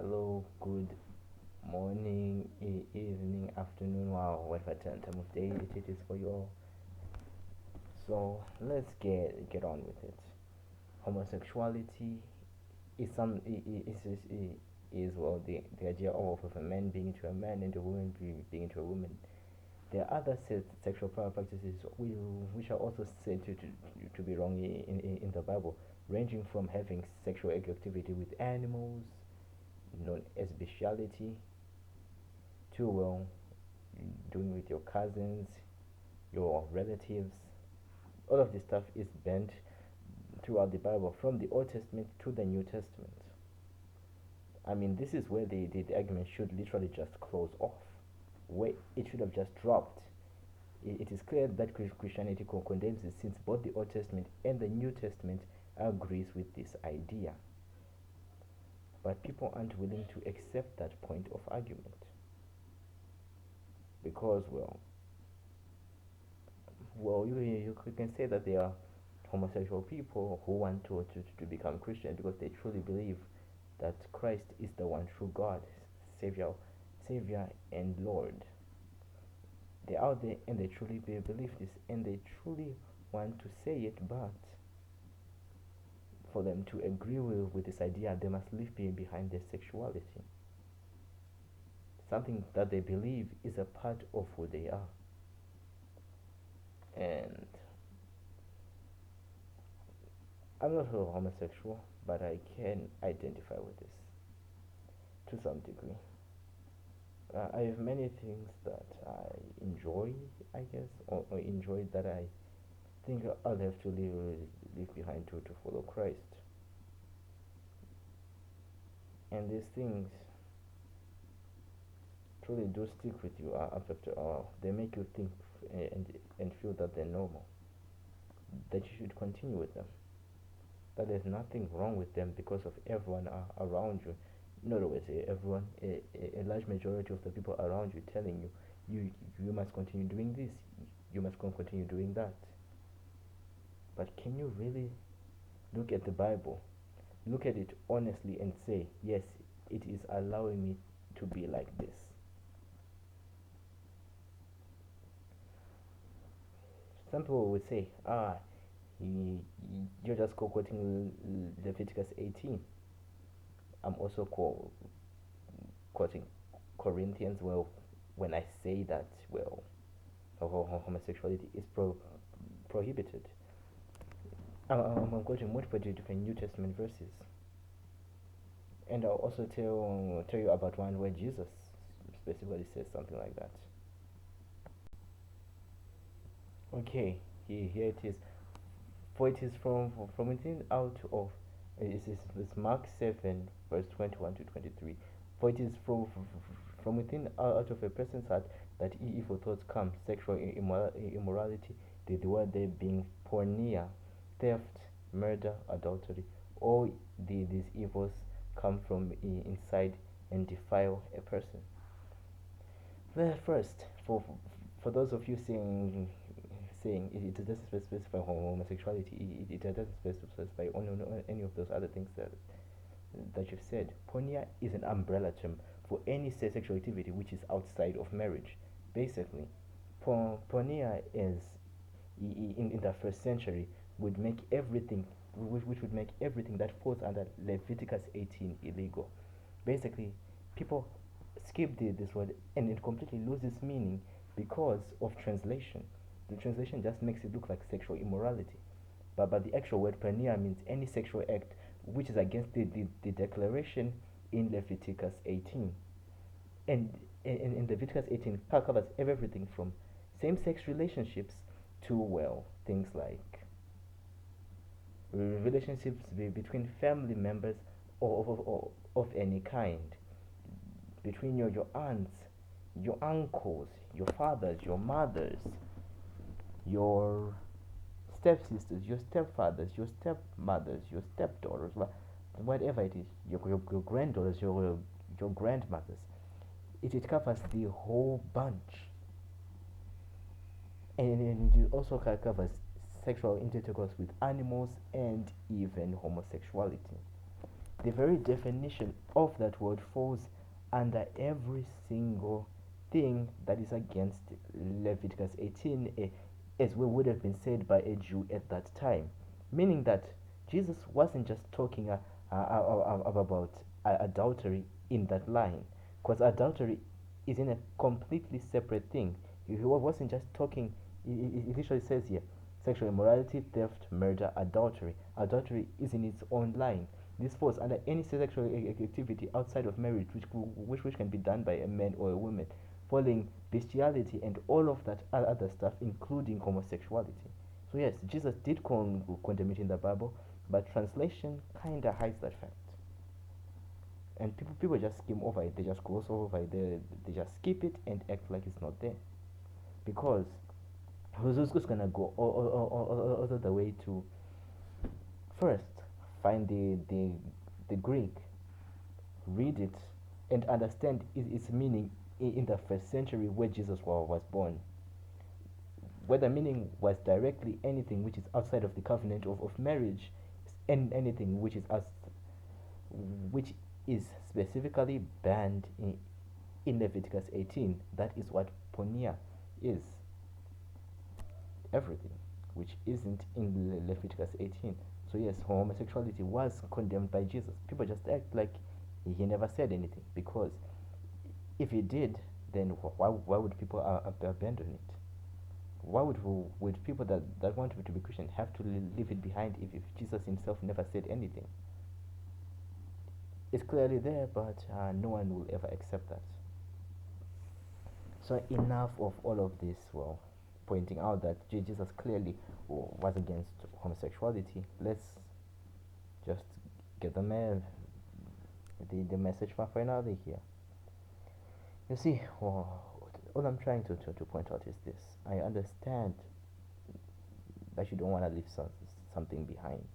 Hello, good morning, evening, afternoon, wow, whatever time of day it is for you all. So let's get on with it. Homosexuality is is well the idea of a man being to a man and a woman being to a woman. There are other sexual practices which are also said to be wrong in the Bible, ranging from having sexual activity with animals, known as bestiality, to doing with your cousins, your relatives. All of this stuff is banned throughout the Bible, from the Old Testament to the New Testament. I mean, this is where the argument should literally just close off, where it should have just dropped. It is clear that Christianity condemns it, since both the Old Testament and the New Testament agrees with this idea. But people aren't willing to accept that point of argument because, you can say that there are homosexual people who want to become Christian because they truly believe that Christ is the one true God, Savior and Lord. They're out there and they truly believe this and they truly want to say it, but for them to agree with this idea, they must leave behind their sexuality. Something that they believe is a part of who they are. And I'm not a homosexual, but I can identify with this to some degree. I have many things that I enjoy, I guess, or enjoy that I think I'll have to leave behind to follow Christ. And these things truly do stick with you after a while. They make you think and feel that they're normal, that you should continue with them, that there's nothing wrong with them because of everyone around you. In other words, everyone, a large majority of the people around you telling you, you must continue doing this, you must continue doing that. But can you really look at the Bible, look at it honestly, and say, yes, it is allowing me to be like this? Some people would say, you're just quoting Leviticus 18. I'm also quoting Corinthians. Well, when I say that, homosexuality is prohibited. I'm quoting multiple different New Testament verses, and I'll also tell you about one where Jesus specifically says something like that. Okay, here it is. For it is from within out of it's Mark 7 verse 21 to 23. For it is from within out of a person's heart that evil thoughts come: sexual immorality, the word there being porneia, theft, murder, adultery. All these evils come from inside and defile a person. Well, first, for those of you saying it doesn't specify homosexuality, it doesn't specify any of those other things that you've said. Porneia is an umbrella term for any sexual activity which is outside of marriage. Basically, porneia is in the first century would make everything which would make everything that falls under Leviticus 18 illegal. Basically, people skip this word and it completely loses meaning because of translation. The translation just makes it look like sexual immorality, but the actual word porneia means any sexual act which is against the declaration in Leviticus 18. And in Leviticus 18 covers everything from same-sex relationships to, things like relationships between family members of any kind, between your aunts, your uncles, your fathers, your mothers, your stepsisters, your stepfathers, your stepmothers, your stepdaughters, whatever it is, your granddaughters, your grandmothers. It covers the whole bunch, and it also covers sexual intercourse with animals and even homosexuality. The very definition of that word falls under every single thing that is against Leviticus 18, as we would have been said by a Jew at that time. Meaning that Jesus wasn't just talking about adultery in that line, because adultery is in a completely separate thing. He wasn't just talking, it literally says here sexual immorality, theft, murder, adultery. Adultery is in its own line. This falls under any sexual activity outside of marriage, which can be done by a man or a woman, following bestiality and all of that other stuff, including homosexuality. So yes, Jesus did condemn it in the Bible, but translation kind of hides that fact, and people just skim over it. They just gloss over it. They just skip it and act like it's not there, because who's gonna go all the way to first find the Greek, read it, and understand its meaning in the first century where Jesus was born. Whether meaning was directly anything which is outside of the covenant of marriage, and anything which is specifically banned in Leviticus 18. That is what porneia is. Everything which isn't in Leviticus 18. So yes, homosexuality was condemned by Jesus. People just act like he never said anything, because if he did, then why would people abandon it? Why would people that want to be Christian have to leave it behind if Jesus himself never said anything? It's clearly there, but no one will ever accept that. So enough of all of this, well, pointing out that Jesus clearly was against homosexuality. Let's just get the message finally here. You see, well, all I'm trying to point out is this. I understand that you don't want to leave something behind.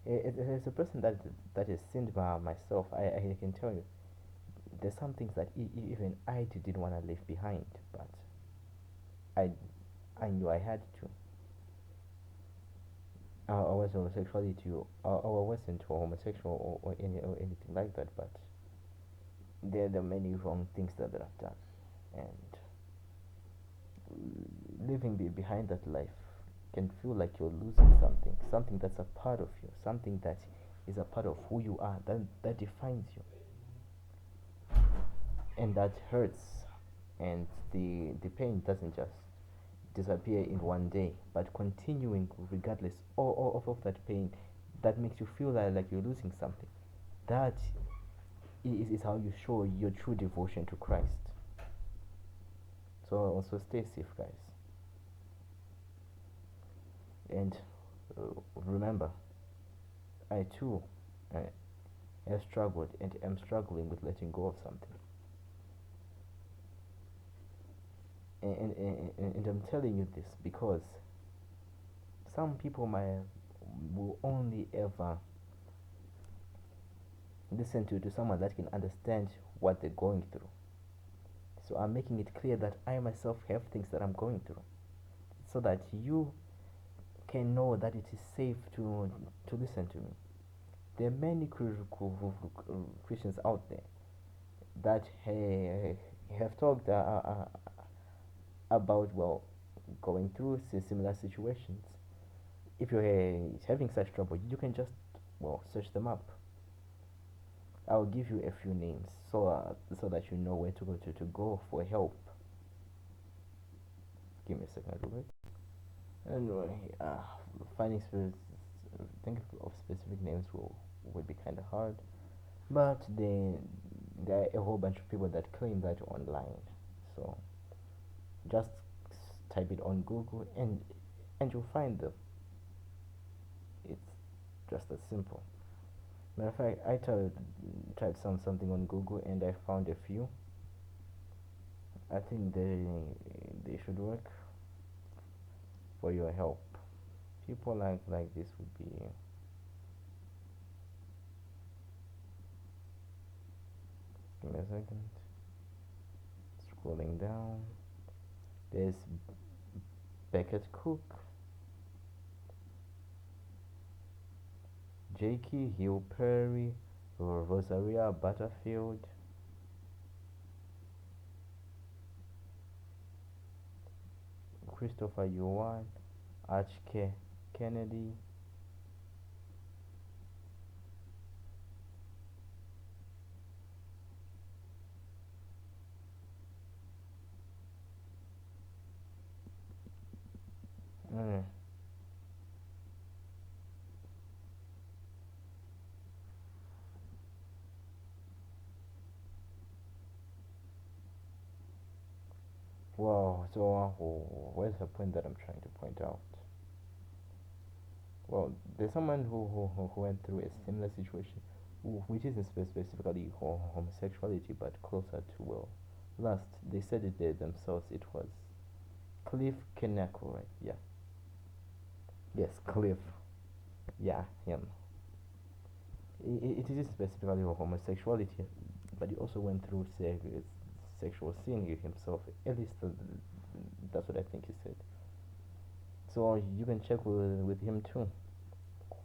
As a person that is sinned by myself, I can tell you there's some things that even I didn't want to leave behind, but I knew I had to. I was homosexuality, or I wasn't homosexual or anything like that, but there are many wrong things that I've done, and living behind that life can feel like you're losing something that's a part of you, something that is a part of who you are, that defines you, and that hurts. And the pain doesn't just disappear in one day, but continuing regardless of that pain, that makes you feel like you're losing something. That is how you show your true devotion to Christ. So also stay safe, guys, and remember, I too have struggled and am struggling with letting go of something. And I'm telling you this because some people will only ever listen to someone that can understand what they're going through. So I'm making it clear that I myself have things that I'm going through, so that you can know that it is safe to listen to me. There are many Christians out there that have talked about, well, going through similar situations. If you're having such trouble, you can just, well, search them up. I'll give you a few names so that you know where to go for help. Give me a second, real quick. Anyway, finding think of specific names would be kind of hard, but there are a whole bunch of people that claim that online. So just type it on Google and you'll find them. It's just as simple. Matter of fact, I typed something on Google and I found a few. I think they should work for your help. People like this would be. Give me a second. Scrolling down. There's Beckett Cook, Jakey Hill Perry, Rosaria Butterfield, Christopher Yuan, H.K. Kennedy. Mm. Well, so where's the point that I'm trying to point out? Well, there's someone who went through a similar situation, which isn't specifically homosexuality, but closer to, well, lust. They said it there themselves. It was Cliff Kenako, right? Yeah. Yes, Cliff. Yeah, him. It is specifically homosexuality, but he also went through sexual sin himself. At least that's what I think he said. So you can check with him too.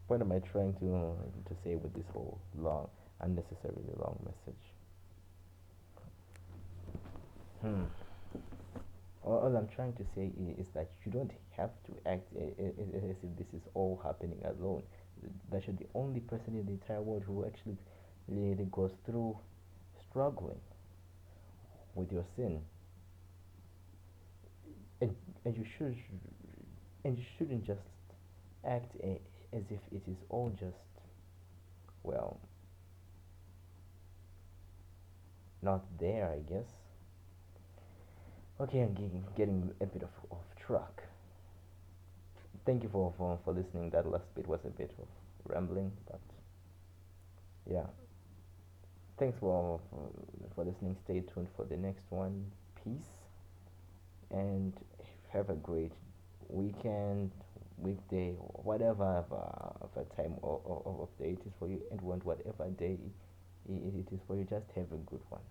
What am I trying to say with this whole long, unnecessarily long message? Hmm. All I'm trying to say is that you don't have to act as if this is all happening alone. That you're the only person in the entire world who actually really goes through struggling with your sin, and and you should and you shouldn't just act as if it is all just, well, not there, I guess. Okay, I'm getting a bit of off track. Thank you for listening. That last bit was a bit of rambling, but yeah. Thanks for listening. Stay tuned for the next one. Peace, and have a great weekend, weekday, whatever of a time of day it is for you, and whatever day it is for you. Just have a good one.